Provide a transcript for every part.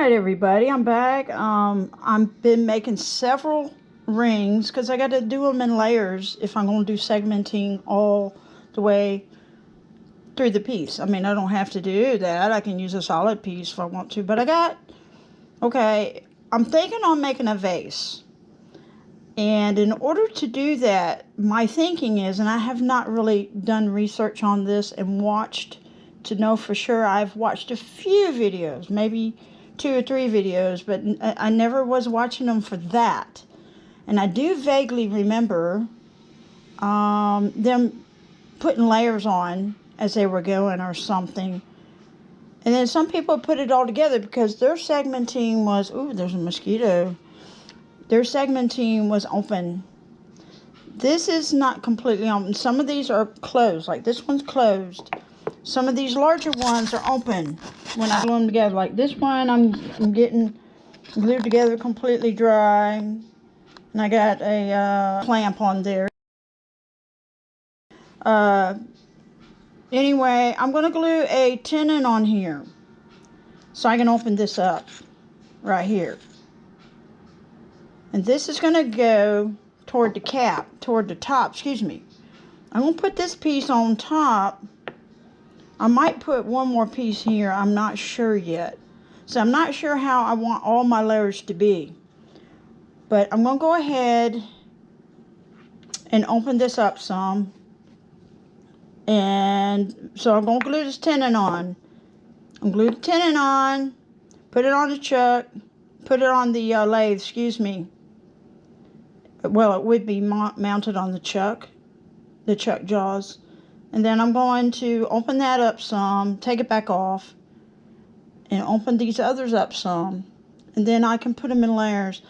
Alright everybody, I'm back. I've been making several rings because I got to do them in layers if I'm going to do segmenting all the way through the piece. I mean, I don't have to do that. I can use a solid piece if I want to, but I'm thinking on making a vase. And in order to do that, my thinking is, and I have not really done research on this and watched to know for sure. I've watched a few videos, maybe 2 or 3 videos, but I never was watching them for that. And I do vaguely remember them putting layers on as they were going or something. And then some people put it all together because their segmenting was, ooh, there's a mosquito. Their segmenting was open. This is not completely open. Some of these are closed, like this one's closed. Some of these larger ones are open when I glue them together. Like this one, I'm getting glued together completely dry. And I got a clamp on there. Anyway, I'm going to glue a tenon on here so I can open this up right here. And this is going to go toward the top, excuse me. I'm going to put this piece on top. I might put one more piece here. I'm not sure yet. So I'm not sure how I want all my layers to be. But I'm going to go ahead and open this up some. And so I'm going to glue this tenon on. I'm glue the tenon on, put it on the chuck, put it on the lathe, excuse me. Well, it would be mounted on the chuck jaws. And then I'm going to open that up some, take it back off, and open these others up some. And then I can put them in layers.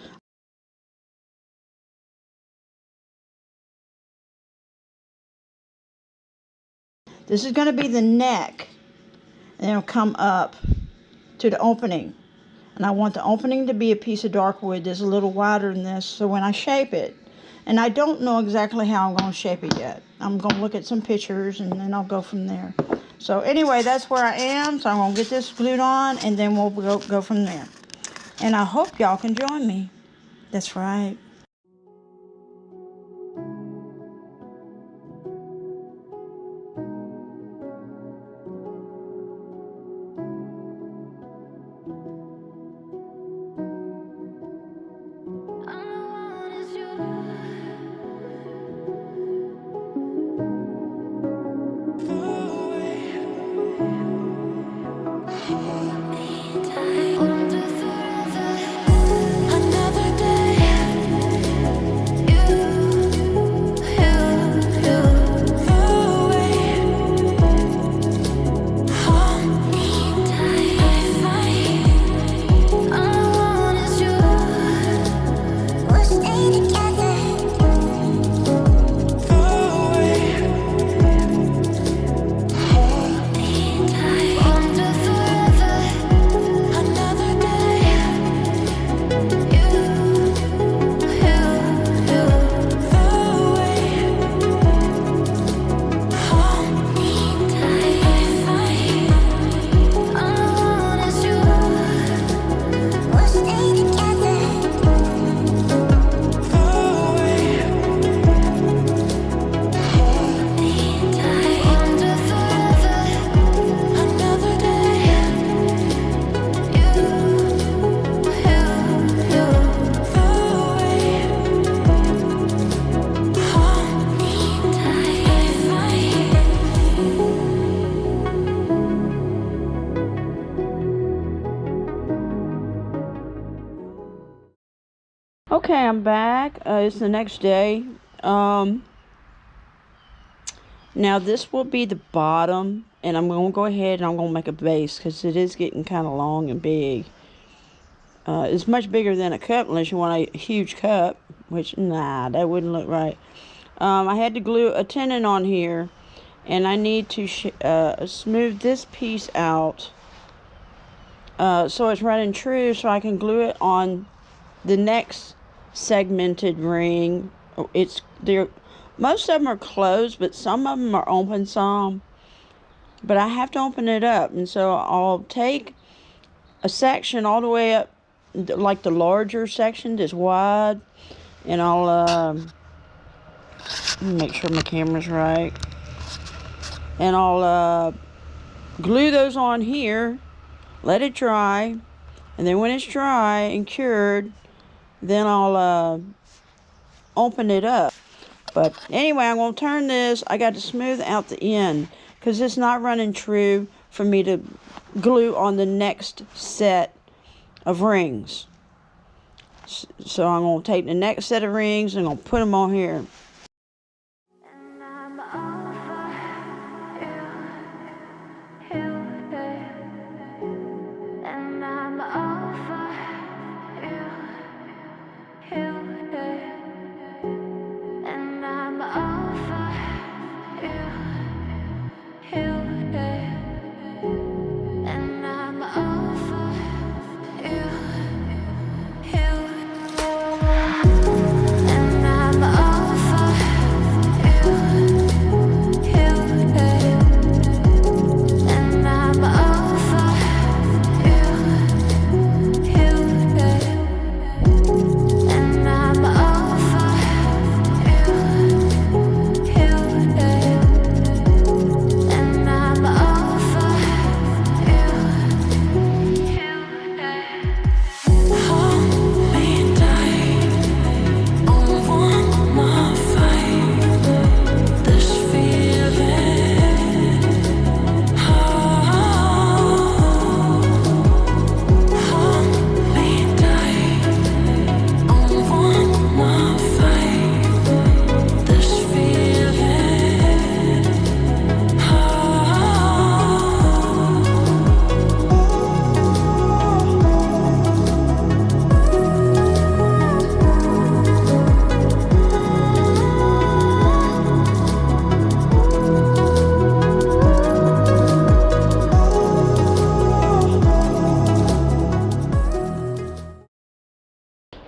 This is going to be the neck. And it'll come up to the opening. And I want the opening to be a piece of dark wood that's a little wider than this, so when I shape it, and I don't know exactly how I'm going to shape it yet. I'm going to look at some pictures and then I'll go from there. So anyway, that's where I am. So I'm going to get this glued on and then we'll go from there. And I hope y'all can join me. That's right. Okay, I'm back. It's the next day. Now this will be the bottom, and I'm going to go ahead and I'm going to make a base because it is getting kind of long and big. It's much bigger than a cup unless you want a huge cup, which, nah, that wouldn't look right. I had to glue a tenon on here, and I need to smooth this piece out so it's running true so I can glue it on the next segmented ring. Most of them are closed, but some of them are open some. But I have to open it up, and so I'll take a section all the way up, like the larger section that's wide, and I'll make sure my camera's right, and I'll glue those on here, let it dry, and then when it's dry and cured, then I'll open it up. But anyway, I'm going to turn this. I got to smooth out the end because it's not running true for me to glue on the next set of rings. So I'm going to take the next set of rings and I'm going to put them on here.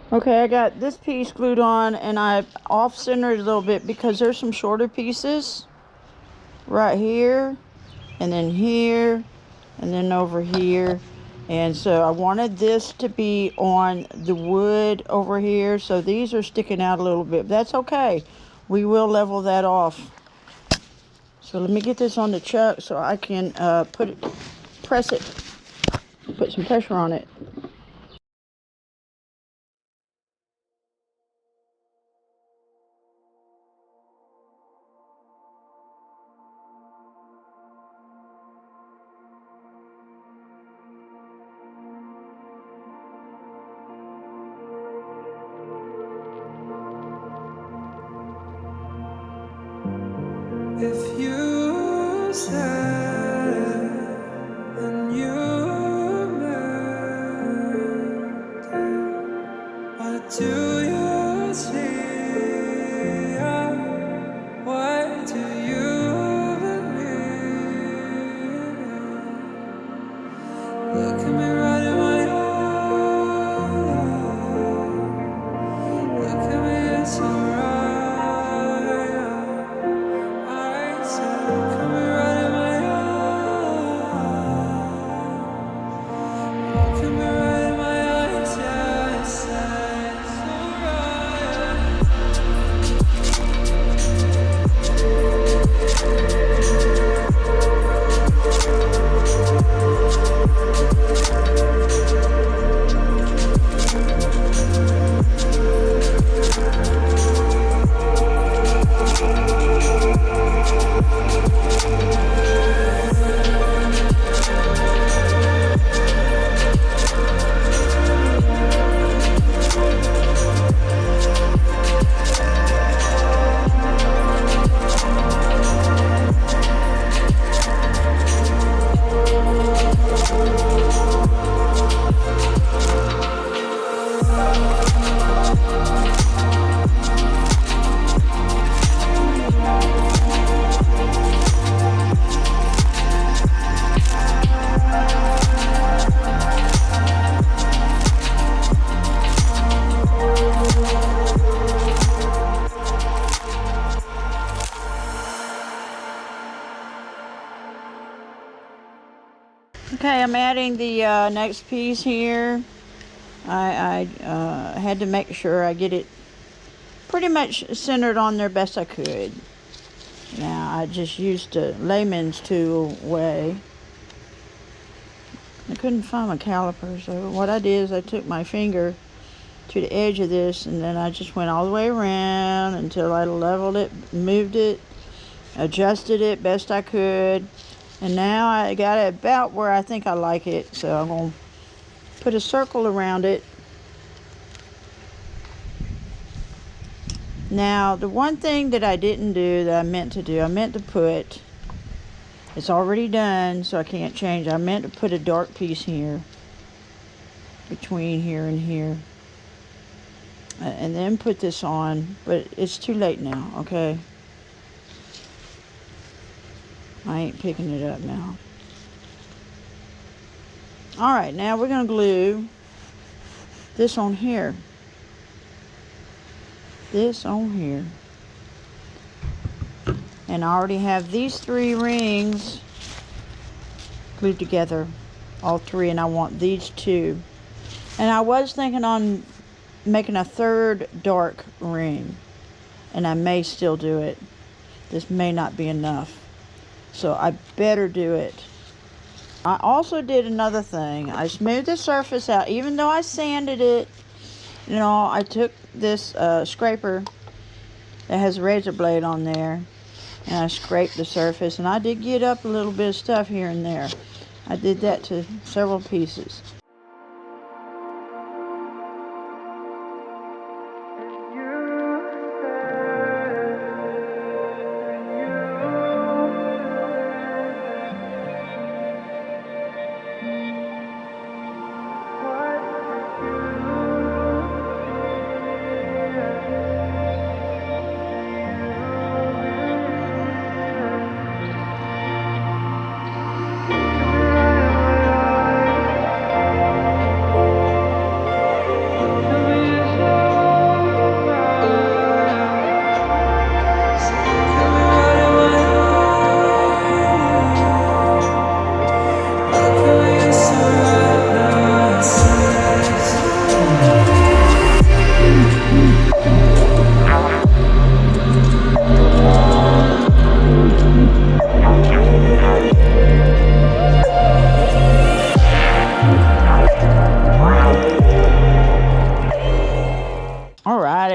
Okay, I got this piece glued on and I off-centered a little bit because there's some shorter pieces right here and then over here. And so I wanted this to be on the wood over here. So these are sticking out a little bit. That's okay. We will level that off. So let me get this on the chuck so I can press it, put some pressure on it. If you said and you meant it, what do you see? What do you believe? Look at me right in my eyes. Look at me, it's alright. Look at me right in my I'm adding the next piece here. I had to make sure I get it pretty much centered on there best I could. Now, I just used a layman's tool way. I couldn't find my caliper, so what I did is I took my finger to the edge of this, and then I just went all the way around until I leveled it, moved it, adjusted it best I could, and now I got it about where I think I like it. So I'm going to put a circle around it. Now, the one thing that I didn't do that I meant to do, I meant to put, it's already done, so I can't change. I meant to put a dark piece here, between here and here, and then put this on, but it's too late now, okay? I ain't picking it up now. Alright, now we're going to glue this on here. This on here. And I already have these 3 rings glued together, all 3, and I want these 2. And I was thinking on making a 3rd dark ring, and I may still do it. This may not be enough, so I better do it. I also did another thing. I smoothed the surface out, even though I sanded it. You know, I took this scraper that has a razor blade on there, and I scraped the surface, and I did get up a little bit of stuff here and there. I did that to several pieces.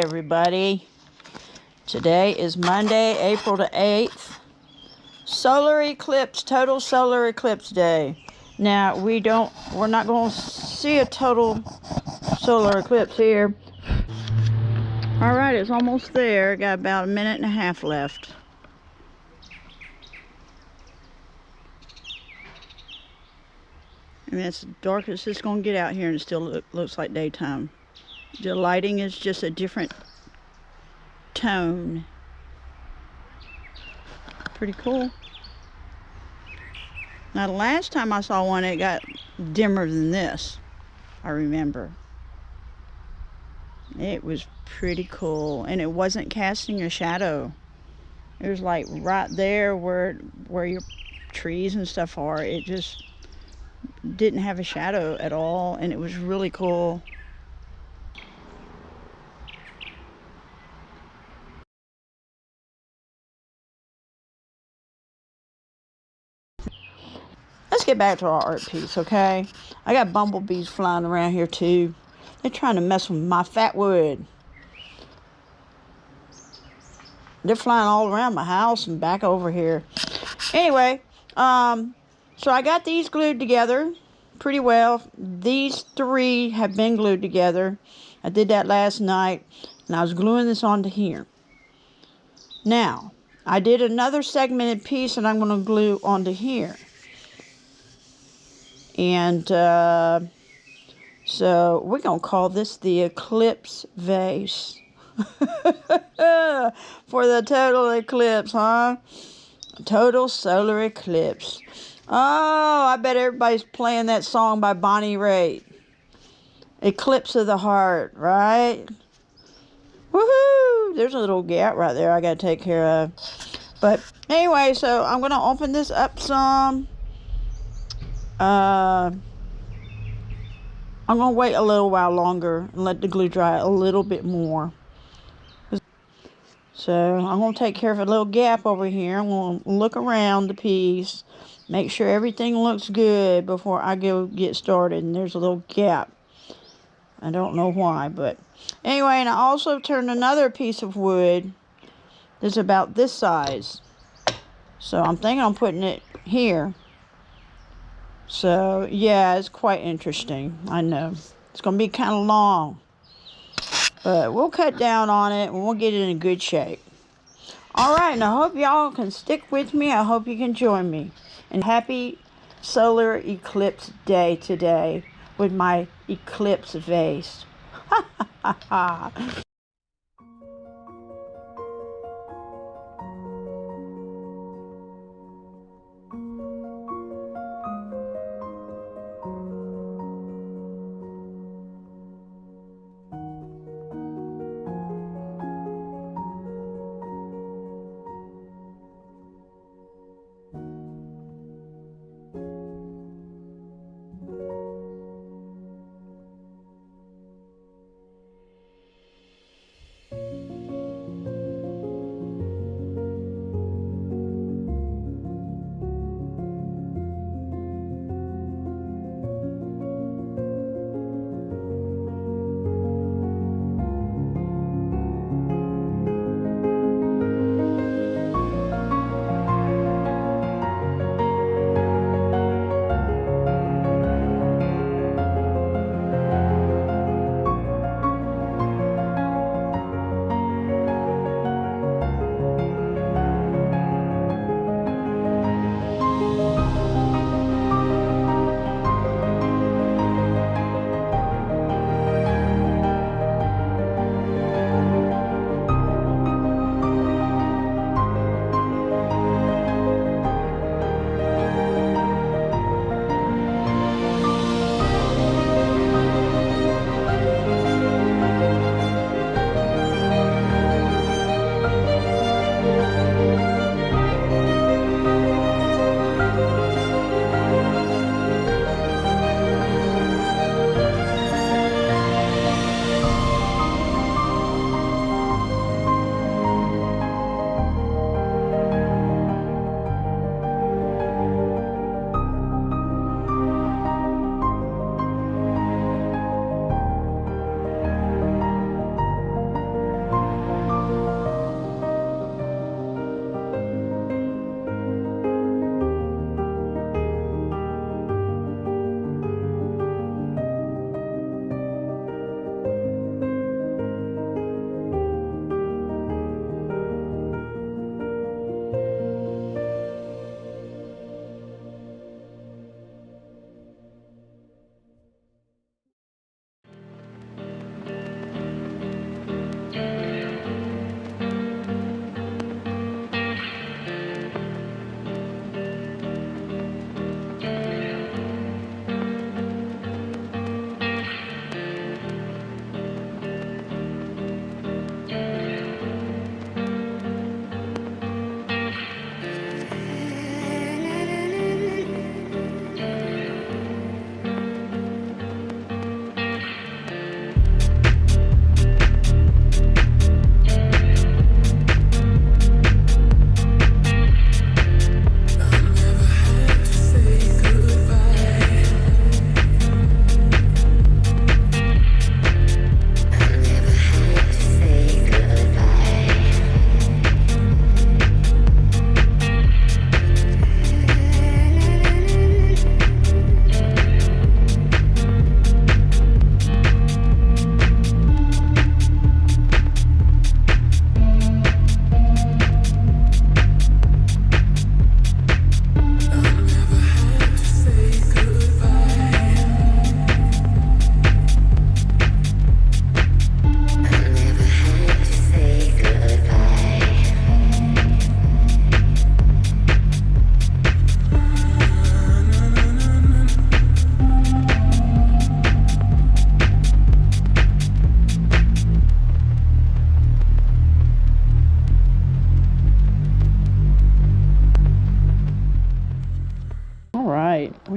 Everybody, today is Monday, April the 8th, solar eclipse, total solar eclipse day. Now we're not going to see a total solar eclipse here. All right, it's almost there. Got about a minute and a half left. And it's dark as it's going to get out here, and it still looks like daytime. The lighting is just a different tone. Pretty cool. Now, the last time I saw one, it got dimmer than this, I remember. It was pretty cool, and it wasn't casting a shadow. It was like right there where your trees and stuff are. It just didn't have a shadow at all, and it was really cool. Let's get back to our art piece, okay? I got bumblebees flying around here too. They're trying to mess with my fat wood. They're flying all around my house and back over here. Anyway, so I got these glued together pretty well. These 3 have been glued together. I did that last night, and I was gluing this onto here. Now, I did another segmented piece, and I'm going to glue onto here. And so we're going to call this the Eclipse Vase. For the total eclipse, huh? Total solar eclipse. Oh, I bet everybody's playing that song by Bonnie Raitt. Eclipse of the Heart, right? Woohoo! There's a little gap right there I got to take care of. But anyway, so I'm going to open this up some. I'm going to wait a little while longer and let the glue dry a little bit more. So I'm going to take care of a little gap over here. I'm going to look around the piece, make sure everything looks good before I get started. And there's a little gap. I don't know why, but anyway, and I also turned another piece of wood that's about this size. So I'm thinking I'm putting it here. So yeah, it's quite interesting. I know. It's going to be kind of long. But we'll cut down on it and we'll get it in good shape. Alright, and I hope y'all can stick with me. I hope you can join me. And happy solar eclipse day today with my eclipse vase. Ha ha ha ha.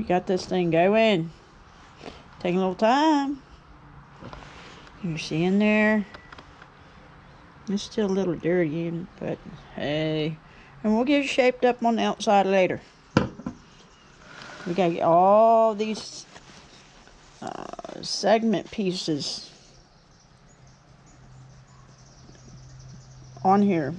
got this thing going. Taking a little time. You see in there? It's still a little dirty, but hey. And we'll get it shaped up on the outside later. We gotta get all these segment pieces on here.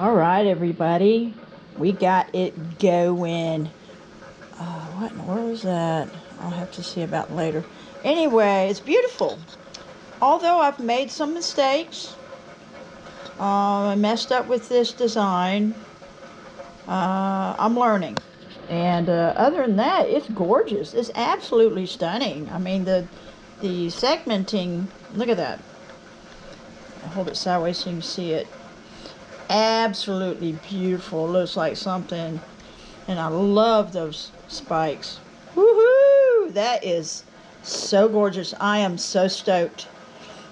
All right, everybody, we got it going. What in the world is that? I'll have to see about later. Anyway, it's beautiful. Although I've made some mistakes, I messed up with this design. I'm learning. And other than that, it's gorgeous. It's absolutely stunning. I mean, the segmenting, look at that. I'll hold it sideways so you can see it. Absolutely beautiful. Looks like something. And I love those spikes. Woohoo! That is so gorgeous. I am so stoked.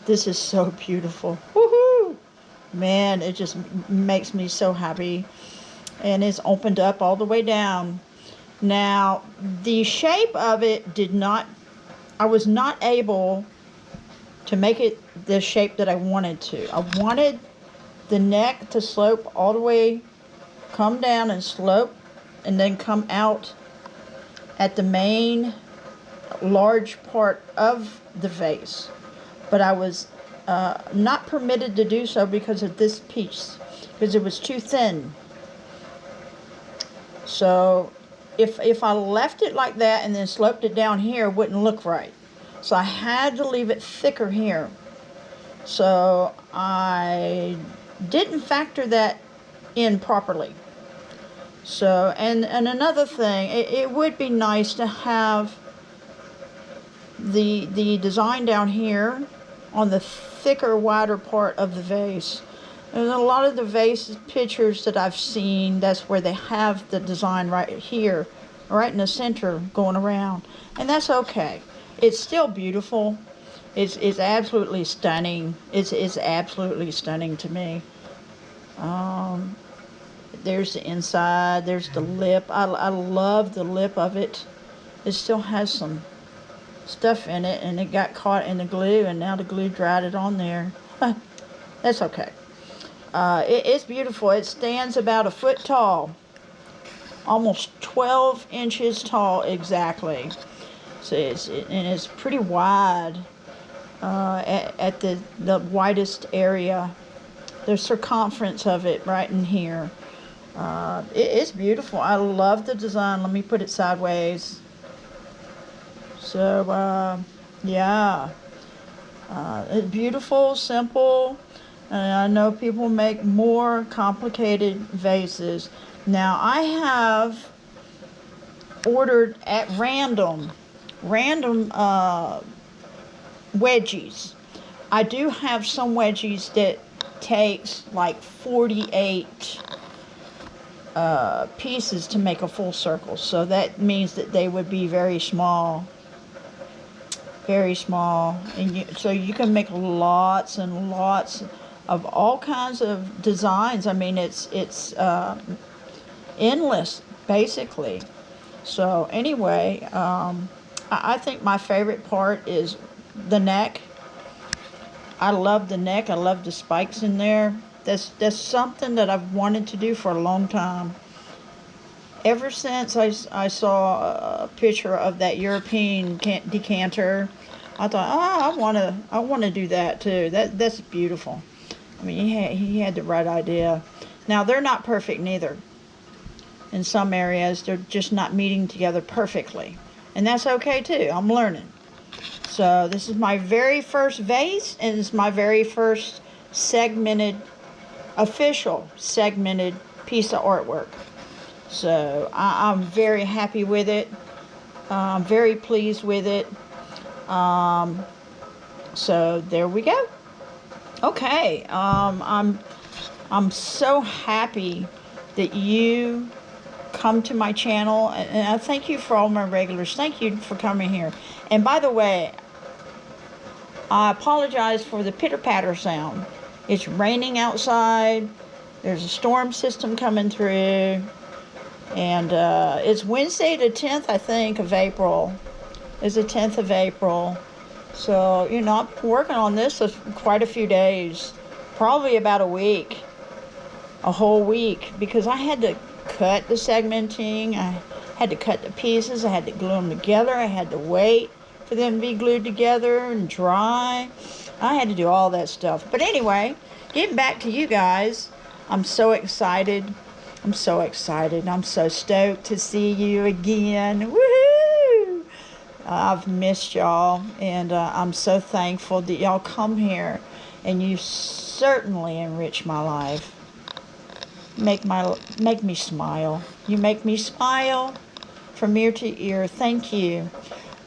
This is so beautiful. Woohoo! Man, it just makes me so happy. And it's opened up all the way down. Now, the shape of it I was not able to make it the shape that I wanted to. I wanted the neck to slope all the way, come down and slope, and then come out at the main large part of the vase. But I was not permitted to do so because of this piece, because it was too thin. So if I left it like that and then sloped it down here, it wouldn't look right. So I had to leave it thicker here. So I didn't factor that in properly. So, and another thing, it would be nice to have the design down here on the thicker, wider part of the vase. And a lot of the vase pictures that I've seen, that's where they have the design right here, right in the center going around. And that's okay. It's still beautiful. It's absolutely stunning. It's absolutely stunning to me. There's the inside. There's the lip. I love the lip of it. It still has some stuff in it, and it got caught in the glue, and now the glue dried it on there. That's okay. It's beautiful. It stands about a foot tall, almost 12 inches tall exactly. So it's pretty wide at the widest area. The circumference of it right in here. It's beautiful. I love the design. Let me put it sideways. So yeah, it's beautiful, simple. And I know people make more complicated vases. Now I have ordered at random wedgies. I do have some wedgies that takes like 48 pieces to make a full circle. So that means that they would be very small. Very small. And so you can make lots and lots of all kinds of designs. I mean, it's endless, basically. So anyway, I think my favorite part is the neck. I love the neck. I love the spikes in there. That's something that I've wanted to do for a long time. Ever since I saw a picture of that European decanter, I thought, oh, I want to do that too. That's beautiful. I mean, he had the right idea. Now, they're not perfect neither. In some areas, they're just not meeting together perfectly. And that's okay too. I'm learning. So this is my very first vase, and it's my very first official segmented piece of artwork. So I'm very happy with it. I'm very pleased with it. So there we go. Okay, I'm so happy that you come to my channel, and I thank you for all my regulars. Thank you for coming here. And by the way, I apologize for the pitter-patter sound. It's raining outside. There's a storm system coming through, and it's Wednesday the 10th, I think, of April. It's the 10th of April. So, you know, I'm working on this for quite a few days, probably about a week, a whole week, because I had to cut the segmenting, I had to cut the pieces, I had to glue them together, I had to wait for them to be glued together and dry. I had to do all that stuff. But anyway, getting back to you guys, I'm so excited. I'm so excited. I'm so stoked to see you again. Woohoo! I've missed y'all, and I'm so thankful that y'all come here, and you certainly enrich my life. Make me smile. You make me smile from ear to ear. Thank you,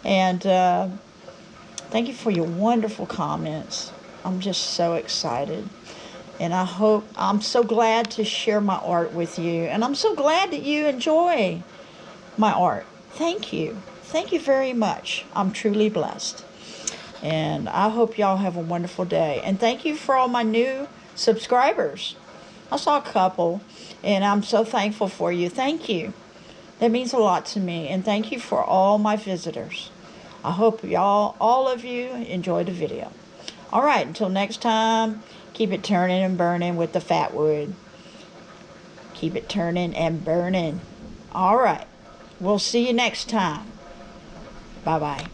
and thank you for your wonderful comments. I'm just so excited. And I'm so glad to share my art with you. And I'm so glad that you enjoy my art. Thank you. Thank you very much. I'm truly blessed. And I hope y'all have a wonderful day. And thank you for all my new subscribers. I saw a couple, and I'm so thankful for you. Thank you. That means a lot to me. And thank you for all my visitors. I hope all of you enjoyed the video. All right, until next time, keep it turning and burning with the fat wood. Keep it turning and burning. All right, we'll see you next time. Bye-bye.